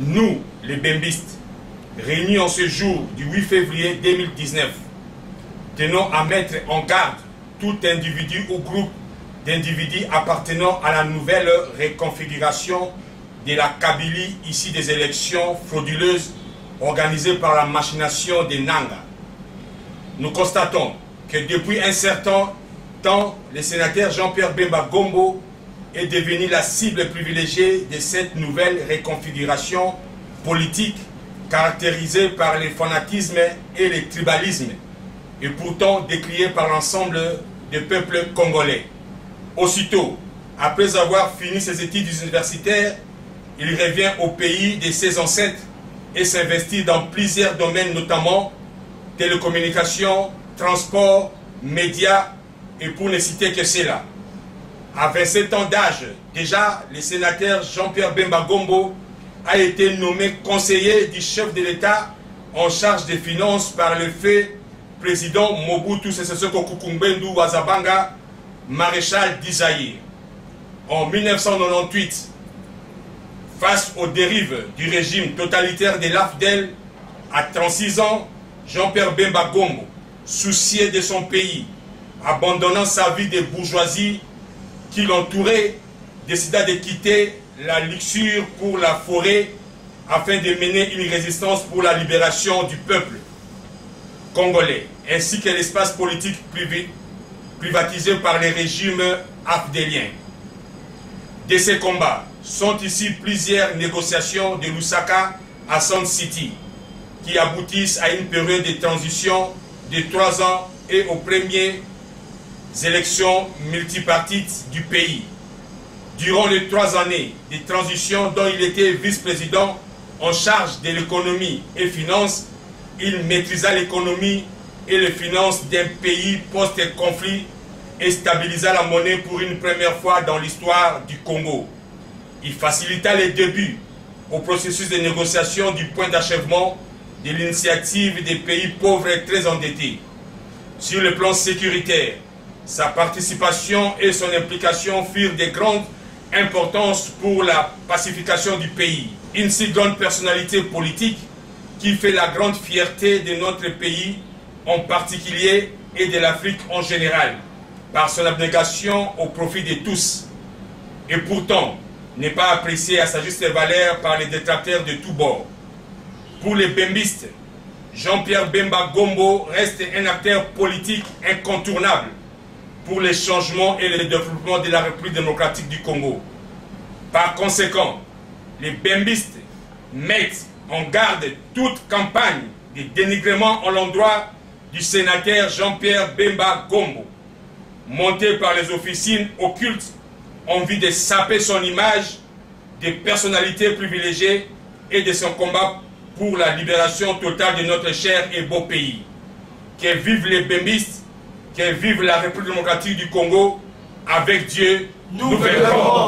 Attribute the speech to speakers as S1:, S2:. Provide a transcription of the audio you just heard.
S1: Nous, les bembistes, réunis en ce jour du 8 février 2019, tenons à mettre en garde tout individu ou groupe d'individus appartenant à la nouvelle reconfiguration de la Kabylie issue des élections frauduleuses organisées par la machination des Nanga. Nous constatons que depuis un certain temps, le sénateur Jean-Pierre Bemba Gombo est devenu la cible privilégiée de cette nouvelle reconfiguration politique caractérisée par le fanatisme et le tribalisme et pourtant décriée par l'ensemble du peuple congolais. Aussitôt, après avoir fini ses études universitaires, il revient au pays de ses ancêtres et s'investit dans plusieurs domaines, notamment télécommunications, transport, médias, et pour ne citer que cela. À 27 ans d'âge, déjà, le sénateur Jean-Pierre Bemba Gombo a été nommé conseiller du chef de l'État en charge des finances par le fait président Mobutu Sese Seko Kukumbendu Wazabanga, maréchal d'Isaïe. En 1998, face aux dérives du régime totalitaire de l'AFDEL, à 36 ans, Jean-Pierre Bemba Gombo, soucié de son pays, abandonnant sa vie de bourgeoisie qui l'entourait, décida de quitter la luxure pour la forêt afin de mener une résistance pour la libération du peuple congolais, ainsi que l'espace politique privatisé par les régimes afdéliens. De ces combats sont ici plusieurs négociations de Lusaka à Sun City qui aboutissent à une période de transition de 3 ans et aux premières élections multipartites du pays. Durant les 3 années de transition dont il était vice-président en charge de l'économie et finances, il maîtrisa l'économie et les finances d'un pays post-conflit et stabilisa la monnaie pour une première fois dans l'histoire du Congo. Il facilita les débuts au processus de négociation du point d'achèvement de l'initiative des pays pauvres et très endettés. Sur le plan sécuritaire, sa participation et son implication furent de grande importance pour la pacification du pays. Une si grande personnalité politique qui fait la grande fierté de notre pays en particulier et de l'Afrique en général, par son abnégation au profit de tous, et pourtant n'est pas apprécié à sa juste valeur par les détracteurs de tous bords. Pour les bembistes, Jean-Pierre Bemba Gombo reste un acteur politique incontournable pour les changements et le développement de la République démocratique du Congo. Par conséquent, les bembistes mettent en garde toute campagne de dénigrement à l'endroit du sénateur Jean-Pierre Bemba Gombo, montée par les officines occultes en vue de saper son image de personnalité privilégiée et de son combat pour la libération totale de notre cher et beau pays. Que vivent les bembistes, que vive la République démocratique du Congo, avec Dieu, nous verrons.